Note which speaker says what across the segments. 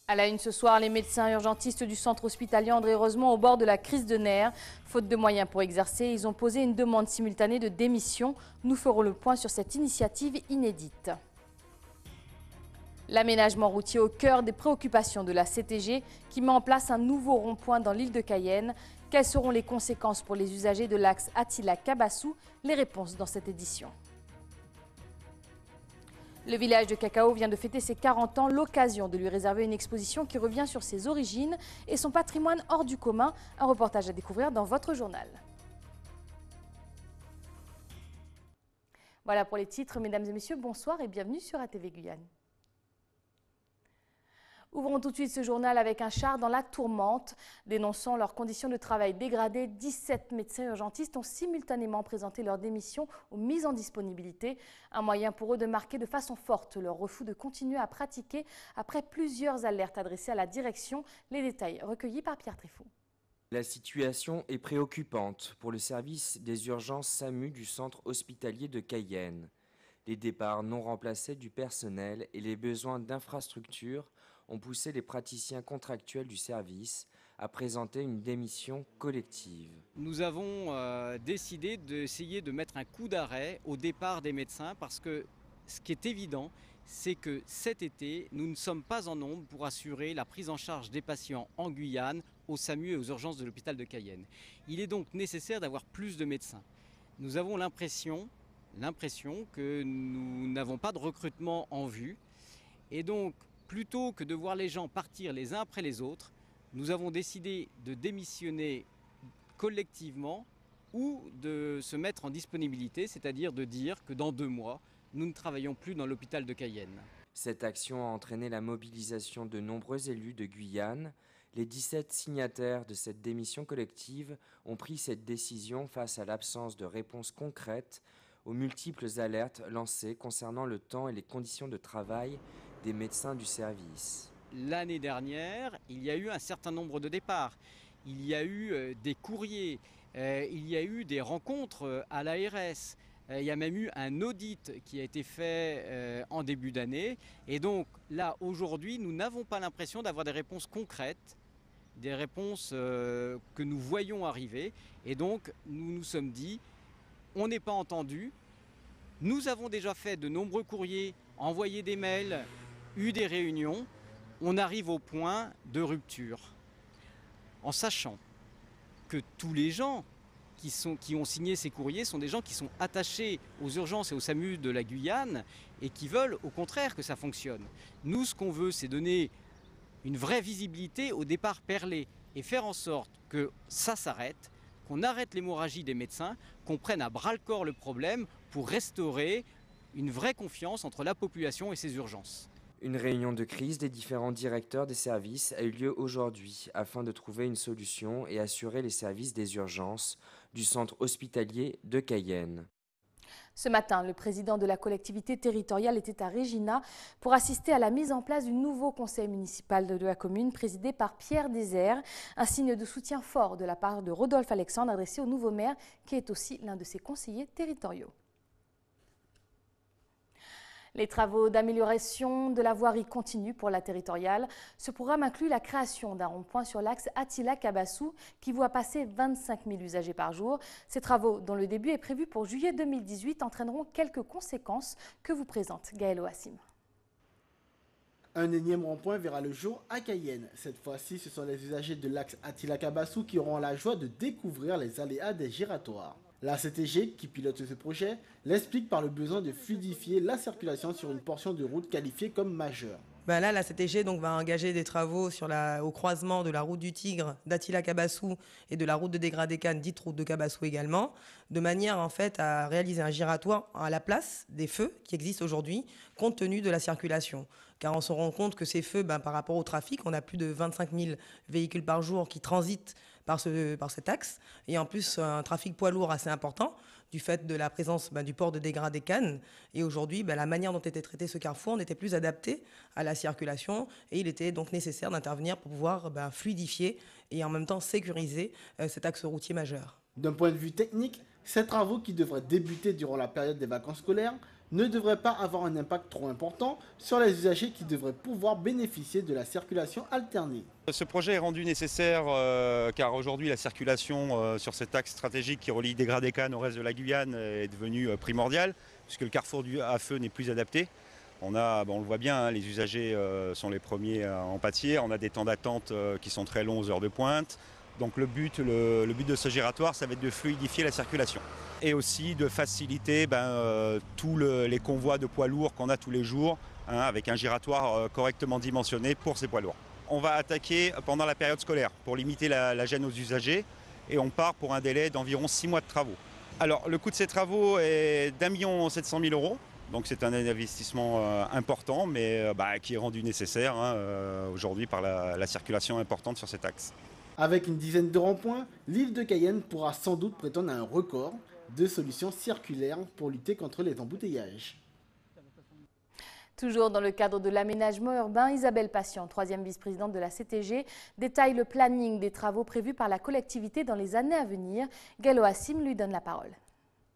Speaker 1: À la une ce soir, les médecins urgentistes du centre hospitalier André Rosemont au bord de la crise de nerfs. Faute de moyens pour exercer, ils ont posé une demande simultanée de démission. Nous ferons le point sur cette initiative inédite. L'aménagement routier au cœur des préoccupations de la CTG qui met en place un nouveau rond-point dans l'île de Cayenne. Quelles seront les conséquences pour les usagers de l'axe Attila-Cabassou? Les réponses dans cette édition. Le village de Cacao vient de fêter ses 40 ans, l'occasion de lui réserver une exposition qui revient sur ses origines et son patrimoine hors du commun. Un reportage à découvrir dans votre journal. Voilà pour les titres. Mesdames et messieurs, bonsoir et bienvenue sur ATV Guyane. Ouvrons tout de suite ce journal avec un char dans la tourmente. Dénonçant leurs conditions de travail dégradées, 17 médecins urgentistes ont simultanément présenté leur démission ou mise en disponibilité. Un moyen pour eux de marquer de façon forte leur refus de continuer à pratiquer après plusieurs alertes adressées à la direction. Les détails recueillis par Pierre Tréfou.
Speaker 2: La situation est préoccupante pour le service des urgences SAMU du centre hospitalier de Cayenne. Les départs non remplacés du personnel et les besoins d'infrastructures ont poussé les praticiens contractuels du service à présenter une démission collective.
Speaker 3: Nous avons décidé d'essayer de mettre un coup d'arrêt au départ des médecins parce que ce qui est évident, c'est que cet été, nous ne sommes pas en nombre pour assurer la prise en charge des patients en Guyane, au SAMU et aux urgences de l'hôpital de Cayenne. Il est donc nécessaire d'avoir plus de médecins. Nous avons l'impression que nous n'avons pas de recrutement en vue et donc plutôt que de voir les gens partir les uns après les autres, nous avons décidé de démissionner collectivement ou de se mettre en disponibilité, c'est-à-dire de dire que dans 2 mois, nous ne travaillons plus dans l'hôpital de Cayenne.
Speaker 2: Cette action a entraîné la mobilisation de nombreux élus de Guyane. Les 17 signataires de cette démission collective ont pris cette décision face à l'absence de réponse concrète aux multiples alertes lancées concernant le temps et les conditions de travail des médecins du service.
Speaker 3: L'année dernière, il y a eu un certain nombre de départs. Il y a eu des courriers, il y a eu des rencontres à l'ARS. Il y a même eu un audit qui a été fait en début d'année. Et donc là, aujourd'hui, nous n'avons pas l'impression d'avoir des réponses concrètes, des réponses que nous voyons arriver. Et donc, nous nous sommes dit, on n'est pas entendu. Nous avons déjà fait de nombreux courriers, envoyé des mails, eu des réunions. On arrive au point de rupture. En sachant que tous les gens qui ont signé ces courriers sont des gens qui sont attachés aux urgences et au SAMU de la Guyane et qui veulent au contraire que ça fonctionne. Nous, ce qu'on veut, c'est donner une vraie visibilité au départ perlé et faire en sorte que ça s'arrête, qu'on arrête l'hémorragie des médecins, qu'on prenne à bras-le-corps le problème pour restaurer une vraie confiance entre la population et ses urgences.
Speaker 2: Une réunion de crise des différents directeurs des services a eu lieu aujourd'hui afin de trouver une solution et assurer les services des urgences du centre hospitalier de Cayenne.
Speaker 1: Ce matin, le président de la collectivité territoriale était à Regina pour assister à la mise en place du nouveau conseil municipal de la commune présidé par Pierre Désert. Un signe de soutien fort de la part de Rodolphe Alexandre adressé au nouveau maire qui est aussi l'un de ses conseillers territoriaux. Les travaux d'amélioration de la voirie continuent pour la territoriale. Ce programme inclut la création d'un rond-point sur l'axe Attila-Cabassou qui voit passer 25 000 usagers par jour. Ces travaux, dont le début est prévu pour juillet 2018, entraîneront quelques conséquences que vous présente Gaël Oassim.
Speaker 4: Un énième rond-point verra le jour à Cayenne. Cette fois-ci, ce sont les usagers de l'axe Attila-Cabassou qui auront la joie de découvrir les aléas des giratoires. La CTG, qui pilote ce projet, l'explique par le besoin de fluidifier la circulation sur une portion de route qualifiée comme majeure.
Speaker 5: Là, la CTG va engager des travaux au croisement de la route du Tigre d'Attila-Cabassou et de la route de Dégradé-Cannes, dite route de Cabassou également, de manière en fait à réaliser un giratoire à la place des feux qui existent aujourd'hui, compte tenu de la circulation. Car on se rend compte que ces feux, par rapport au trafic, on a plus de 25 000 véhicules par jour qui transitent par cet axe, et en plus un trafic poids lourd assez important du fait de la présence du port de Dégradé-Cannes. Et aujourd'hui, la manière dont était traité ce carrefour n'était plus adaptée à la circulation, et il était donc nécessaire d'intervenir pour pouvoir fluidifier et en même temps sécuriser cet axe routier majeur.
Speaker 4: D'un point de vue technique, ces travaux qui devraient débuter durant la période des vacances scolaires ne devrait pas avoir un impact trop important sur les usagers qui devraient pouvoir bénéficier de la circulation alternée.
Speaker 6: Ce projet est rendu nécessaire car aujourd'hui la circulation sur cet axe stratégique qui relie Dégradé-Cannes au reste de la Guyane est devenue primordiale puisque le carrefour à Feu n'est plus adapté. On le voit bien, hein, les usagers sont les premiers à en pâtir. On a des temps d'attente qui sont très longs aux heures de pointe. Donc le but de ce giratoire, ça va être de fluidifier la circulation. Et aussi de faciliter tous les convois de poids lourds qu'on a tous les jours, hein, avec un giratoire correctement dimensionné pour ces poids lourds. On va attaquer pendant la période scolaire pour limiter la gêne aux usagers et on part pour un délai d'environ 6 mois de travaux. Alors le coût de ces travaux est d'1 700 000 €. Donc c'est un investissement important mais qui est rendu nécessaire aujourd'hui par la circulation importante sur cet axe.
Speaker 4: Avec une dizaine de ronds-points, l'île de Cayenne pourra sans doute prétendre à un record de solutions circulaires pour lutter contre les embouteillages.
Speaker 1: Toujours dans le cadre de l'aménagement urbain, Isabelle Patient, 3e vice-présidente de la CTG, détaille le planning des travaux prévus par la collectivité dans les années à venir. Gallo Hassim lui donne la parole.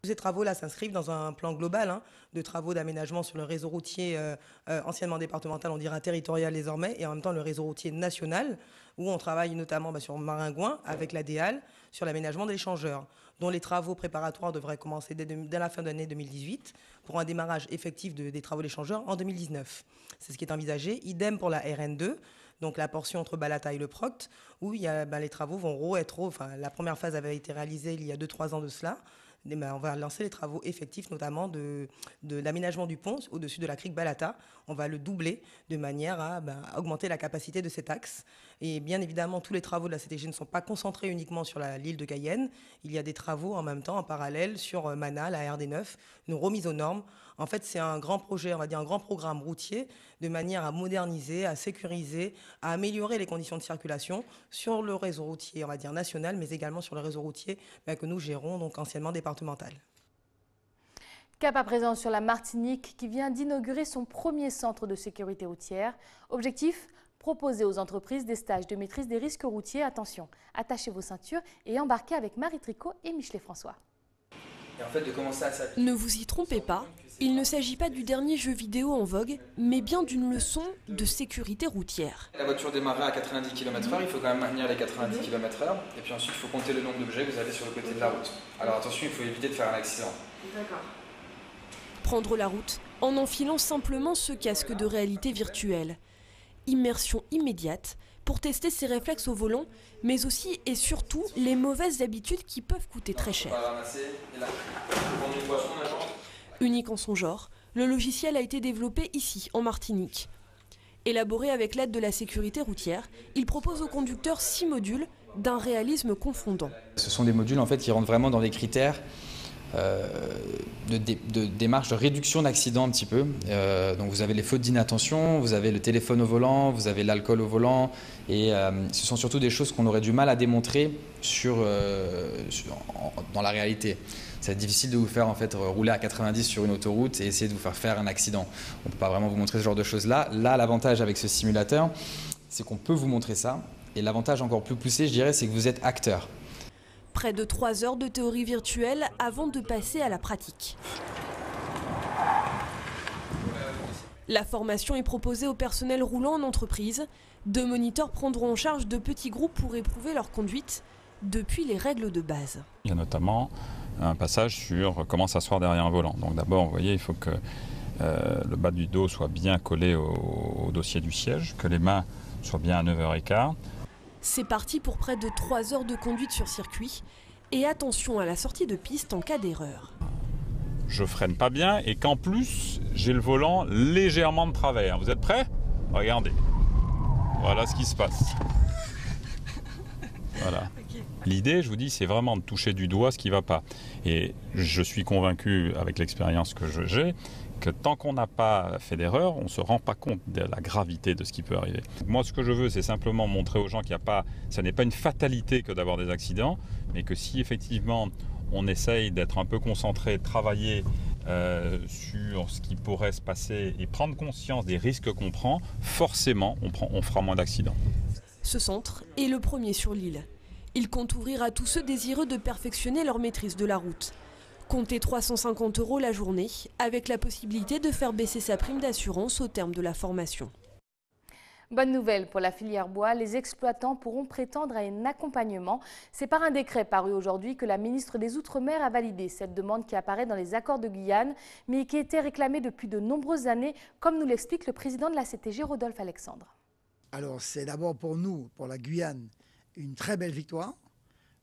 Speaker 5: Ces travaux-là s'inscrivent dans un plan global de travaux d'aménagement sur le réseau routier anciennement départemental, on dira territorial désormais, et en même temps le réseau routier national, où on travaille notamment sur Maringouin avec la DEAL, sur l'aménagement de l'échangeur, dont les travaux préparatoires devraient commencer dès la fin de l'année 2018 pour un démarrage effectif des travaux d'échangeur en 2019. C'est ce qui est envisagé. Idem pour la RN2, donc la portion entre Balata et Le Proct, où les travaux vont la première phase avait été réalisée il y a 2-3 ans de cela. On va lancer les travaux effectifs, notamment de l'aménagement du pont au-dessus de la crique Balata. On va le doubler de manière à augmenter la capacité de cet axe. Et bien évidemment, tous les travaux de la CTG ne sont pas concentrés uniquement sur l'île de Cayenne. Il y a des travaux en même temps, en parallèle, sur Mana, la RD9, une remise aux normes. En fait, c'est un grand projet, on va dire un grand programme routier, de manière à moderniser, à sécuriser, à améliorer les conditions de circulation sur le réseau routier, on va dire national, mais également sur le réseau routier que nous gérons, donc anciennement départemental.
Speaker 1: Cap à présent sur la Martinique qui vient d'inaugurer son premier centre de sécurité routière. Objectif, proposer aux entreprises des stages de maîtrise des risques routiers. Attention, attachez vos ceintures et embarquez avec Marie Tricot et Michelet François.
Speaker 7: Et en fait, ne vous y trompez pas, il ne s'agit pas du dernier jeu vidéo en vogue, mais bien d'une leçon de sécurité routière.
Speaker 8: La voiture démarrait à 90 km/h, il faut quand même maintenir les 90 km/h, et puis ensuite il faut compter le nombre d'objets que vous avez sur le côté de la route. Alors attention, il faut éviter de faire un accident.
Speaker 1: D'accord.
Speaker 7: Prendre la route en enfilant simplement ce casque de réalité virtuelle. Immersion immédiate pour tester ses réflexes au volant, mais aussi et surtout les mauvaises habitudes qui peuvent coûter très cher. Unique en son genre, le logiciel a été développé ici, en Martinique. Élaboré avec l'aide de la sécurité routière, il propose aux conducteurs 6 modules d'un réalisme confondant.
Speaker 9: Ce sont des modules en fait, qui rentrent vraiment dans les critères de démarche de réduction d'accidents un petit peu. Donc vous avez les fautes d'inattention, vous avez le téléphone au volant, vous avez l'alcool au volant, et ce sont surtout des choses qu'on aurait du mal à démontrer dans la réalité. C'est difficile de vous faire en fait rouler à 90 sur une autoroute et essayer de vous faire un accident. On ne peut pas vraiment vous montrer ce genre de choses-là. Là, l'avantage avec ce simulateur, c'est qu'on peut vous montrer ça. Et l'avantage encore plus poussé, je dirais, c'est que vous êtes acteur.
Speaker 7: Près de 3 heures de théorie virtuelle avant de passer à la pratique. La formation est proposée au personnel roulant en entreprise. 2 moniteurs prendront en charge de petits groupes pour éprouver leur conduite depuis les règles de base.
Speaker 10: Il y a notamment un passage sur comment s'asseoir derrière un volant. Donc d'abord, vous voyez, il faut que le bas du dos soit bien collé au dossier du siège, que les mains soient bien à 9h15.
Speaker 7: C'est parti pour près de 3 heures de conduite sur circuit. Et attention à la sortie de piste en cas d'erreur.
Speaker 10: Je freine pas bien et qu'en plus, j'ai le volant légèrement de travers. Vous êtes prêts? Regardez. Voilà ce qui se passe. Voilà. L'idée, je vous dis, c'est vraiment de toucher du doigt ce qui ne va pas. Et je suis convaincu, avec l'expérience que j'ai, que tant qu'on n'a pas fait d'erreur, on ne se rend pas compte de la gravité de ce qui peut arriver. Moi, ce que je veux, c'est simplement montrer aux gens qu'il n'y a pas, ça n'est pas une fatalité que d'avoir des accidents, mais que si effectivement on essaye d'être un peu concentré, de travailler sur ce qui pourrait se passer et prendre conscience des risques qu'on prend, forcément, on fera moins d'accidents.
Speaker 7: Ce centre est le premier sur l'île. Il compte ouvrir à tous ceux désireux de perfectionner leur maîtrise de la route. Comptez 350 € la journée, avec la possibilité de faire baisser sa prime d'assurance au terme de la formation.
Speaker 1: Bonne nouvelle pour la filière bois, les exploitants pourront prétendre à un accompagnement. C'est par un décret paru aujourd'hui que la ministre des Outre-mer a validé cette demande qui apparaît dans les accords de Guyane, mais qui était réclamée depuis de nombreuses années, comme nous l'explique le président de la CTG, Rodolphe Alexandre.
Speaker 11: Alors c'est d'abord pour nous, pour la Guyane, une très belle victoire.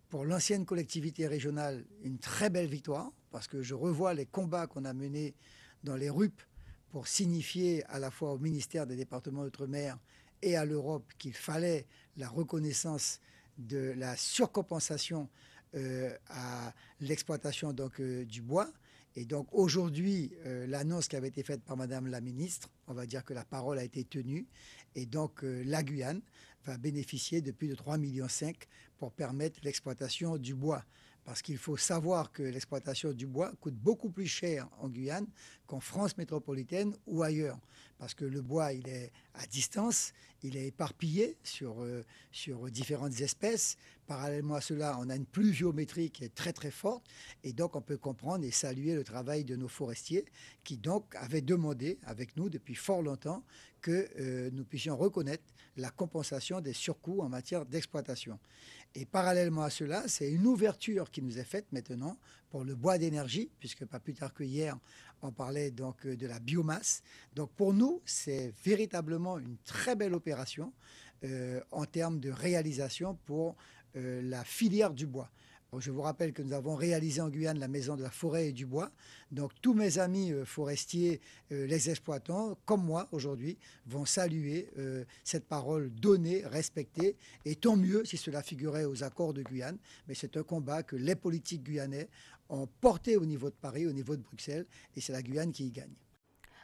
Speaker 11: Pour l'ancienne collectivité régionale, une très belle victoire, parce que je revois les combats qu'on a menés dans les RUP pour signifier à la fois au ministère des départements d'outre-mer et à l'Europe qu'il fallait la reconnaissance de la surcompensation à l'exploitation du bois. Et donc aujourd'hui, l'annonce qui avait été faite par Madame la ministre, on va dire que la parole a été tenue. Et donc la Guyane va bénéficier de plus de 3,5 millions pour permettre l'exploitation du bois. Parce qu'il faut savoir que l'exploitation du bois coûte beaucoup plus cher en Guyane qu'en France métropolitaine ou ailleurs. Parce que le bois, il est à distance, il est éparpillé sur différentes espèces. Parallèlement à cela, on a une pluviométrie qui est très très forte. Et donc on peut comprendre et saluer le travail de nos forestiers qui donc avaient demandé avec nous depuis fort longtemps que nous puissions reconnaître la compensation des surcoûts en matière d'exploitation. Et parallèlement à cela, c'est une ouverture qui nous est faite maintenant pour le bois d'énergie, puisque pas plus tard que hier, on parlait donc de la biomasse. Donc pour nous, c'est véritablement une très belle opération en termes de réalisation pour la filière du bois. Je vous rappelle que nous avons réalisé en Guyane la maison de la forêt et du bois. Donc tous mes amis forestiers, les exploitants, comme moi aujourd'hui, vont saluer cette parole donnée, respectée. Et tant mieux si cela figurait aux accords de Guyane. Mais c'est un combat que les politiques guyanais ont porté au niveau de Paris, au niveau de Bruxelles. Et c'est la Guyane qui y gagne.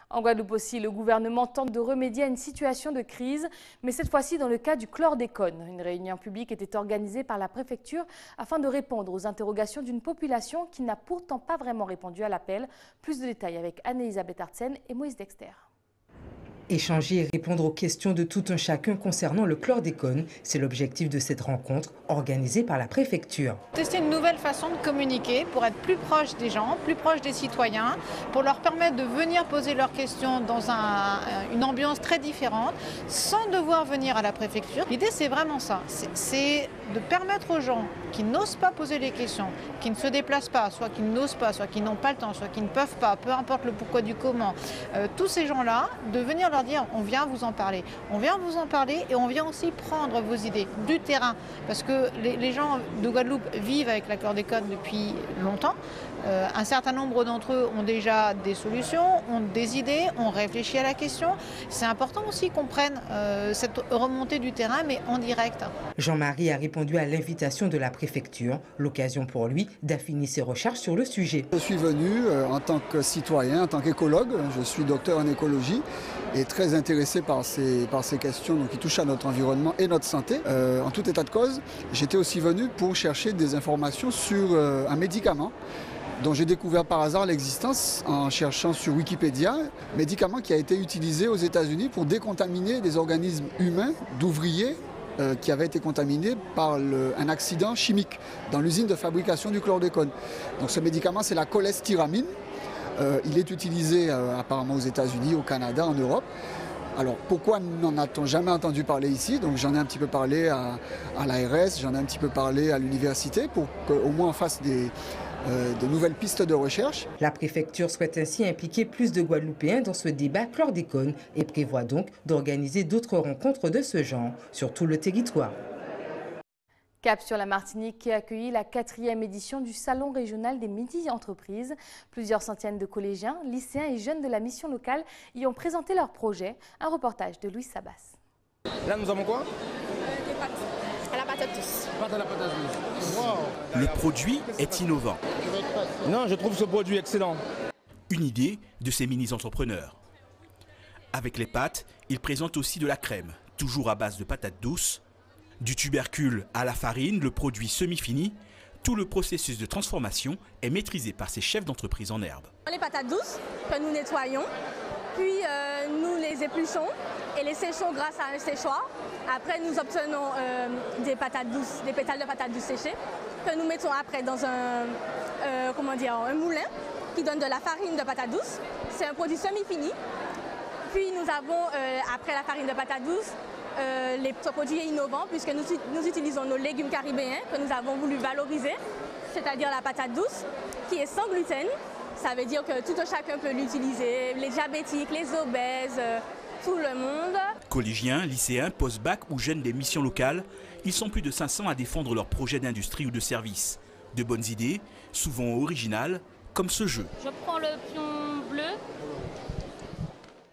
Speaker 1: En Guadeloupe aussi, le gouvernement tente de remédier à une situation de crise, mais cette fois-ci dans le cas du chlordécone. Une réunion publique était organisée par la préfecture afin de répondre aux interrogations d'une population qui n'a pourtant pas vraiment répondu à l'appel. Plus de détails avec Anne-Elisabeth Artsen et Moïse Dexter.
Speaker 12: Échanger et répondre aux questions de tout un chacun concernant le chlordécone, c'est l'objectif de cette rencontre organisée par la préfecture.
Speaker 13: Tester une nouvelle façon de communiquer pour être plus proche des gens, plus proche des citoyens, pour leur permettre de venir poser leurs questions dans une ambiance très différente, sans devoir venir à la préfecture. L'idée, c'est vraiment ça, c'est de permettre aux gens qui n'osent pas poser les questions, qui ne se déplacent pas, soit qui n'osent pas, soit qui n'ont pas le temps, soit qui ne peuvent pas, peu importe le pourquoi du comment, tous ces gens-là, de venir leur dire on vient vous en parler. On vient vous en parler et on vient aussi prendre vos idées du terrain. Parce que les gens de Guadeloupe vivent avec la chlordécone depuis longtemps. Un certain nombre d'entre eux ont déjà des solutions, ont des idées, ont réfléchi à la question. C'est important aussi qu'on prenne cette remontée du terrain, mais en direct.
Speaker 12: Jean-Marie a répondu à l'invitation de la préfecture, l'occasion pour lui d'affiner ses recherches sur le sujet.
Speaker 14: Je suis venu en tant que citoyen, en tant qu'écologue, je suis docteur en écologie et très intéressé par ces questions qui touchent à notre environnement et notre santé. En tout état de cause, j'étais aussi venu pour chercher des informations sur un médicament dont j'ai découvert par hasard l'existence en cherchant sur Wikipédia, médicament qui a été utilisé aux États-Unis pour décontaminer des organismes humains d'ouvriers qui avaient été contaminés par un accident chimique dans l'usine de fabrication du chlordécone. Donc ce médicament, c'est la cholestéramine. Il est utilisé apparemment aux États-Unis, au Canada, en Europe. Alors pourquoi n'en a-t-on jamais entendu parler ici? Donc j'en ai un petit peu parlé à l'ARS, j'en ai un petit peu parlé à l'université pour qu'au moins on fasse de nouvelles pistes de recherche.
Speaker 12: La préfecture souhaite ainsi impliquer plus de Guadeloupéens dans ce débat chlordécone et prévoit donc d'organiser d'autres rencontres de ce genre sur tout le territoire.
Speaker 1: Cap sur la Martinique qui a accueilli la 4e édition du Salon régional des midi-entreprises. Plusieurs centaines de collégiens, lycéens et jeunes de la mission locale y ont présenté leurs projets. Un reportage de Louis Sabas.
Speaker 15: Là, nous avons quoi?
Speaker 16: Des pâtes à la patate douce.
Speaker 15: Pâtes à la patate douce. Wow.
Speaker 17: Le produit est innovant.
Speaker 15: Non, je trouve ce produit excellent.
Speaker 17: Une idée de ces mini-entrepreneurs. Avec les pâtes, ils présentent aussi de la crème, toujours à base de patates douces. Du tubercule à la farine, le produit semi-fini, tout le processus de transformation est maîtrisé par ces chefs d'entreprise en herbe.
Speaker 16: Les patates douces que nous nettoyons, puis nous les épluchons et les séchons grâce à un séchoir. Après, nous obtenons des patates douces, des pétales de patates douces séchées que nous mettons après dans un un moulin qui donne de la farine de patate douce. C'est un produit semi-fini. Puis nous avons, après la farine de patate douce, les produits innovants puisque nous utilisons nos légumes caribéens que nous avons voulu valoriser, c'est-à-dire la patate douce qui est sans gluten. Ça veut dire que tout un chacun peut l'utiliser, les diabétiques, les obèses, tout le monde.
Speaker 17: Collégiens, lycéens, post-bac ou jeunes des missions locales, ils sont plus de 500 à défendre leurs projets d'industrie ou de service. De bonnes idées, souvent originales, comme ce jeu.
Speaker 18: Je prends le pion bleu.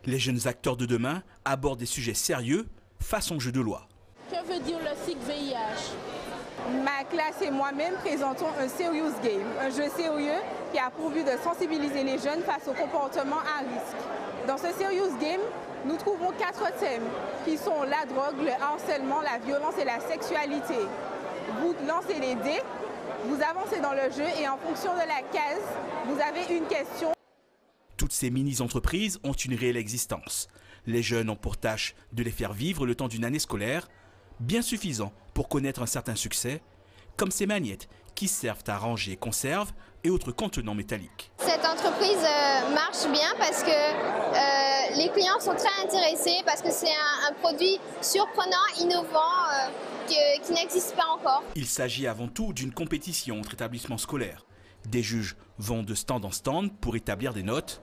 Speaker 17: Les jeunes acteurs de demain abordent des sujets sérieux façon jeu de loi.
Speaker 19: Que veut dire le cycle VIH? Ma classe et moi-même présentons un Serious Game, un jeu sérieux qui a pour but de sensibiliser les jeunes face au comportement à risque. Dans ce Serious Game, nous trouvons 4 thèmes qui sont la drogue, le harcèlement, la violence et la sexualité. Vous lancez les dés, vous avancez dans le jeu et en fonction de la case, vous avez une question.
Speaker 17: Toutes ces mini-entreprises ont une réelle existence. Les jeunes ont pour tâche de les faire vivre le temps d'une année scolaire, bien suffisant pour connaître un certain succès, comme ces magnettes qui servent à ranger conserves et autres contenants métalliques.
Speaker 20: Cette entreprise marche bien parce que les clients sont très intéressés, parce que c'est un produit surprenant, innovant, qui n'existe pas encore.
Speaker 17: Il s'agit avant tout d'une compétition entre établissements scolaires. Des juges vont de stand en stand pour établir des notes.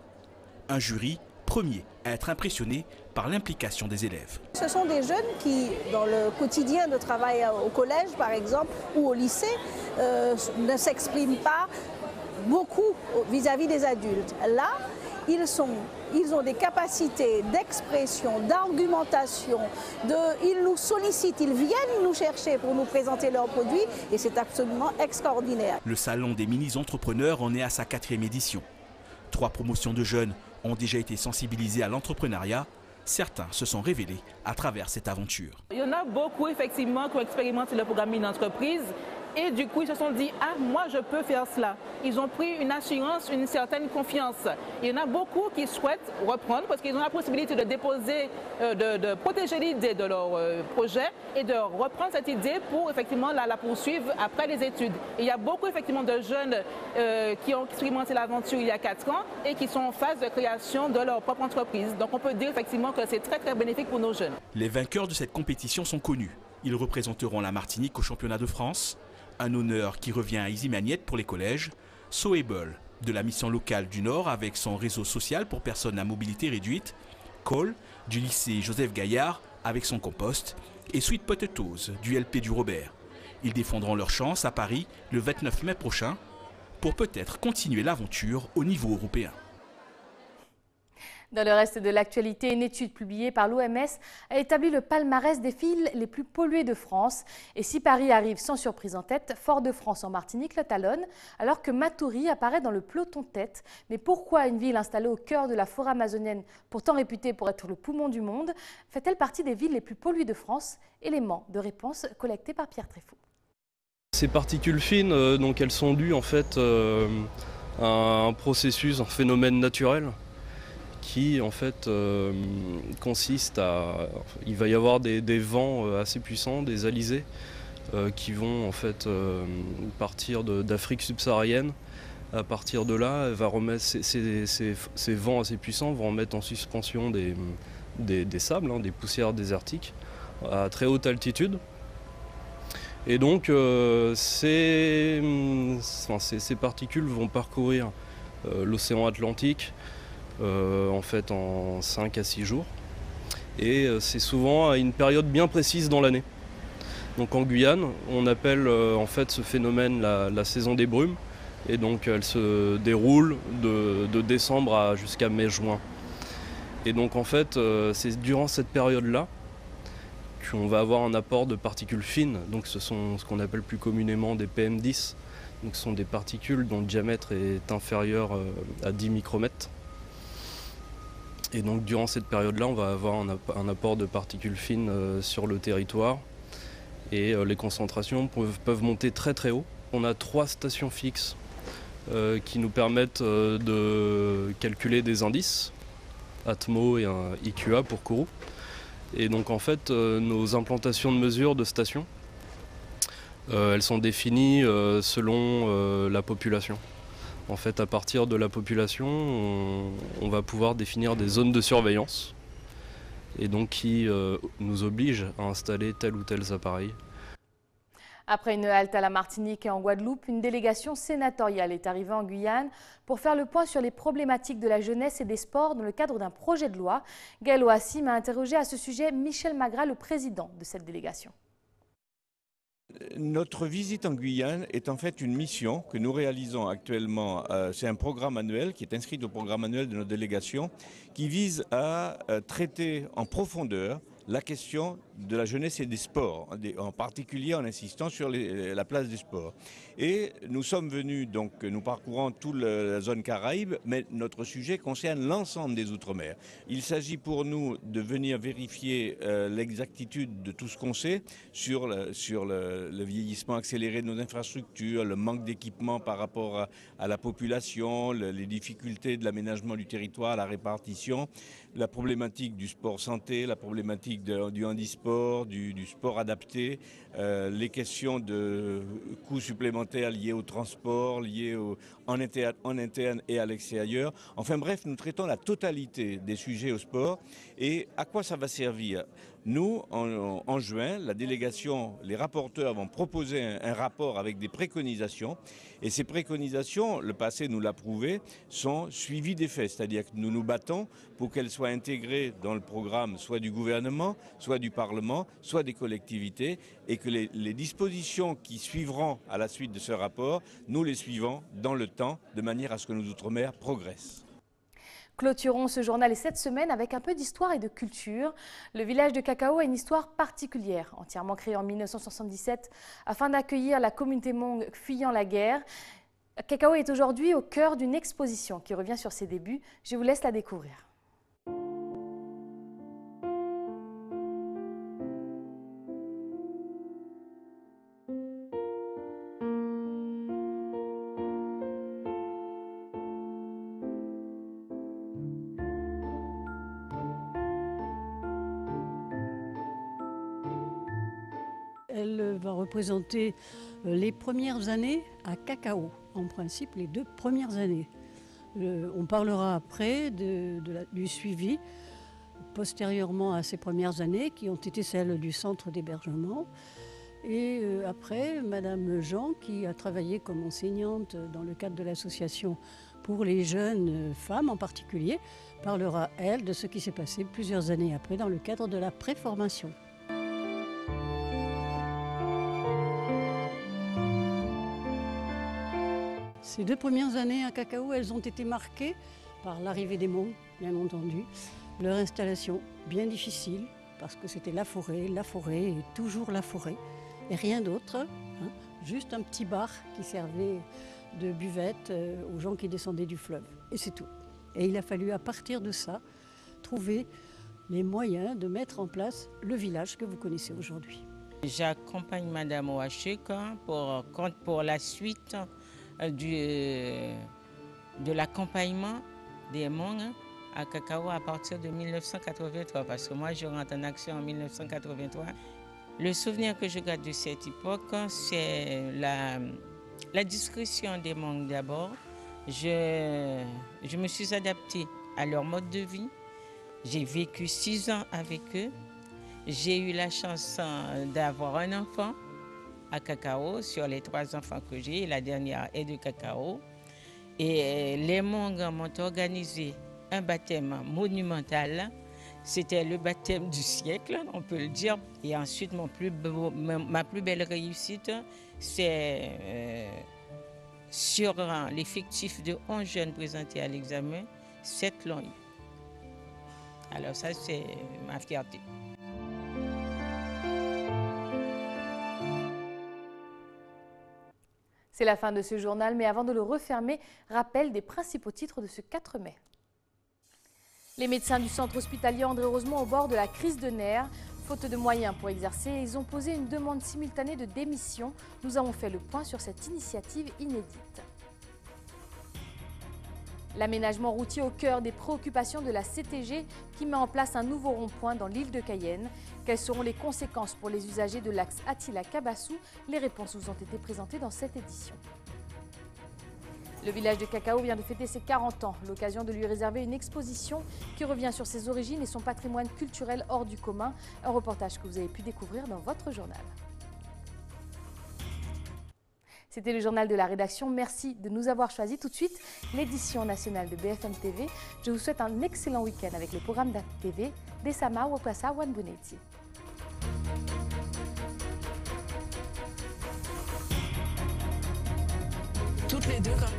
Speaker 17: Un jury premier à être impressionné par l'implication des élèves.
Speaker 21: Ce sont des jeunes qui, dans le quotidien de travail au collège par exemple ou au lycée, ne s'expriment pas beaucoup vis-à-vis des adultes. Là, ils ont des capacités d'expression, d'argumentation, ils nous sollicitent, ils viennent nous chercher pour nous présenter leurs produits et c'est absolument extraordinaire.
Speaker 17: Le salon des mini-entrepreneurs en est à sa 4e édition. 3 promotions de jeunes ont déjà été sensibilisés à l'entrepreneuriat. Certains se sont révélés à travers cette aventure.
Speaker 22: Il y en a beaucoup effectivement qui ont expérimenté le programme mini-entreprise et du coup ils se sont dit « Ah, moi je peux faire cela ». Ils ont pris une assurance, une certaine confiance. Il y en a beaucoup qui souhaitent reprendre parce qu'ils ont la possibilité de déposer, de protéger l'idée de leur projet et de reprendre cette idée pour effectivement la poursuivre après les études. Et il y a beaucoup effectivement de jeunes qui ont expérimenté l'aventure il y a 4 ans et qui sont en phase de création de leur propre entreprise. Donc on peut dire effectivement que c'est très bénéfique pour nos jeunes.
Speaker 17: Les vainqueurs de cette compétition sont connus. Ils représenteront la Martinique au championnat de France. Un honneur qui revient à Easy Magnette pour les collèges. Soable de la mission locale du Nord avec son réseau social pour personnes à mobilité réduite. Cole du lycée Joseph Gaillard avec son compost. Et Sweet Potatoes du LP du Robert. Ils défendront leur chance à Paris le 29 mai prochain pour peut-être continuer l'aventure au niveau européen.
Speaker 1: Dans le reste de l'actualité, une étude publiée par l'OMS a établi le palmarès des villes les plus polluées de France. Et si Paris arrive sans surprise en tête, Fort-de-France en Martinique le talonne, alors que Matoury apparaît dans le peloton tête. Mais pourquoi une ville installée au cœur de la forêt amazonienne, pourtant réputée pour être le poumon du monde, fait-elle partie des villes les plus polluées de France? Élément de réponse collecté par Pierre Tréfaux.
Speaker 23: Ces particules fines, donc elles sont dues en fait à un processus, un phénomène naturel qui en fait consiste à... Il va y avoir des vents assez puissants, des alizés, qui vont en fait partir d'Afrique subsaharienne. À partir de là, elle va remettre ces vents assez puissants vont remettre en suspension des sables, des poussières désertiques à très haute altitude. Et donc ces particules vont parcourir l'océan Atlantique en fait en 5 à 6 jours. Et c'est souvent à une période bien précise dans l'année. Donc en Guyane, on appelle en fait ce phénomène la saison des brumes. Et donc elle se déroule de décembre jusqu'à mai-juin. Et donc en fait, c'est durant cette période-là qu'on va avoir un apport de particules fines. Donc ce sont ce qu'on appelle plus communément des PM10. Donc ce sont des particules dont le diamètre est inférieur à 10 micromètres. Et donc durant cette période-là, on va avoir un apport de particules fines sur le territoire. Et les concentrations peuvent monter très très haut. On a 3 stations fixes qui nous permettent de calculer des indices, Atmo et un IQA pour Kourou. Et donc en fait, nos implantations de mesure de stations, elles sont définies selon la population. En fait, à partir de la population, on va pouvoir définir des zones de surveillance et donc qui nous obligent à installer tel ou tel appareil.
Speaker 1: Après une halte à la Martinique et en Guadeloupe, une délégation sénatoriale est arrivée en Guyane pour faire le point sur les problématiques de la jeunesse et des sports dans le cadre d'un projet de loi. Gaël Oassim a interrogé à ce sujet Michel Magras, le président de cette délégation.
Speaker 2: Notre visite en Guyane est en fait une mission que nous réalisons actuellement. C'est un programme annuel qui est inscrit au programme annuel de notre délégation qui vise à traiter en profondeur la question de la jeunesse et des sports, en particulier en insistant sur la place des sports. Et nous sommes venus, donc nous parcourons toute la zone Caraïbe, mais notre sujet concerne l'ensemble des Outre-mer. Il s'agit pour nous de venir vérifier l'exactitude de tout ce qu'on sait sur le vieillissement accéléré de nos infrastructures, le manque d'équipement par rapport à la population, les difficultés de l'aménagement du territoire, la répartition, la problématique du sport santé, la problématique du handisport, du sport adapté, les questions de coûts supplémentaires liés au transport, liés en interne et à l'extérieur. Enfin bref, nous traitons la totalité des sujets au sport. Et à quoi ça va servir ? Nous, en juin, la délégation, les rapporteurs vont proposer un rapport avec des préconisations. Et ces préconisations, le passé nous l'a prouvé, sont suivies des faits. C'est-à-dire que nous nous battons pour qu'elles soient intégrées dans le programme soit du gouvernement, soit du Parlement, soit des collectivités. Et que les dispositions qui suivront à la suite de ce rapport, nous les suivons dans le temps, de manière à ce que nos Outre-mer progressent.
Speaker 1: Clôturons ce journal et cette semaine avec un peu d'histoire et de culture. Le village de Cacao a une histoire particulière, entièrement créé en 1977 afin d'accueillir la communauté Hmong fuyant la guerre. Cacao est aujourd'hui au cœur d'une exposition qui revient sur ses débuts. Je vous laisse la découvrir.
Speaker 3: Elle va représenter les premières années à Cacao, en principe les 2 premières années. On parlera après du suivi, postérieurement à ces premières années, qui ont été celles du centre d'hébergement. Et après, Madame Jean, qui a travaillé comme enseignante dans le cadre de l'association pour les jeunes femmes en particulier, parlera, elle, de ce qui s'est passé plusieurs années après dans le cadre de la préformation. Ces 2 premières années à Cacao, elles ont été marquées par l'arrivée des Hmong, bien entendu. Leur installation, bien difficile, parce que c'était la forêt et toujours la forêt. Et rien d'autre, hein, juste un petit bar qui servait de buvette aux gens qui descendaient du fleuve. Et c'est tout. Et il a fallu, à partir de ça, trouver les moyens de mettre en place le village que vous connaissez aujourd'hui.
Speaker 6: J'accompagne Madame Ouachek pour la suite de l'accompagnement des Hmong à Cacao à partir de 1983, parce que moi je rentre en action en 1983. Le souvenir que je garde de cette époque, c'est la discrétion des Hmong d'abord. Je me suis adaptée à leur mode de vie. J'ai vécu 6 ans avec eux. J'ai eu la chance d'avoir un enfant à Cacao. Sur les 3 enfants que j'ai, la dernière est de Cacao. Et les Hmong m'ont organisé un baptême monumental. C'était le baptême du siècle, on peut le dire. Et ensuite, ma plus belle réussite, c'est sur l'effectif de 11 jeunes présentés à l'examen, 7 l'ont eu. Alors ça, c'est ma fierté.
Speaker 1: C'est la fin de ce journal, mais avant de le refermer, rappel des principaux titres de ce 4 mai. Les médecins du centre hospitalier André Rosemont au bord de la crise de nerfs. Faute de moyens pour exercer, ils ont posé une demande simultanée de démission. Nous avons fait le point sur cette initiative inédite. L'aménagement routier au cœur des préoccupations de la CTG qui met en place un nouveau rond-point dans l'île de Cayenne. Quelles seront les conséquences pour les usagers de l'axe Attila-Cabassou? Les réponses vous ont été présentées dans cette édition. Le village de cacao vient de fêter ses 40 ans, l'occasion de lui réserver une exposition qui revient sur ses origines et son patrimoine culturel hors du commun. Un reportage que vous avez pu découvrir dans votre journal. C'était le journal de la rédaction. Merci de nous avoir choisis. Tout de suite, l'édition nationale de BFM TV. Je vous souhaite un excellent week-end avec les programmes d'ATV. Desama, Wapasa, Wanbuneti.
Speaker 4: Toutes les deux, quoi.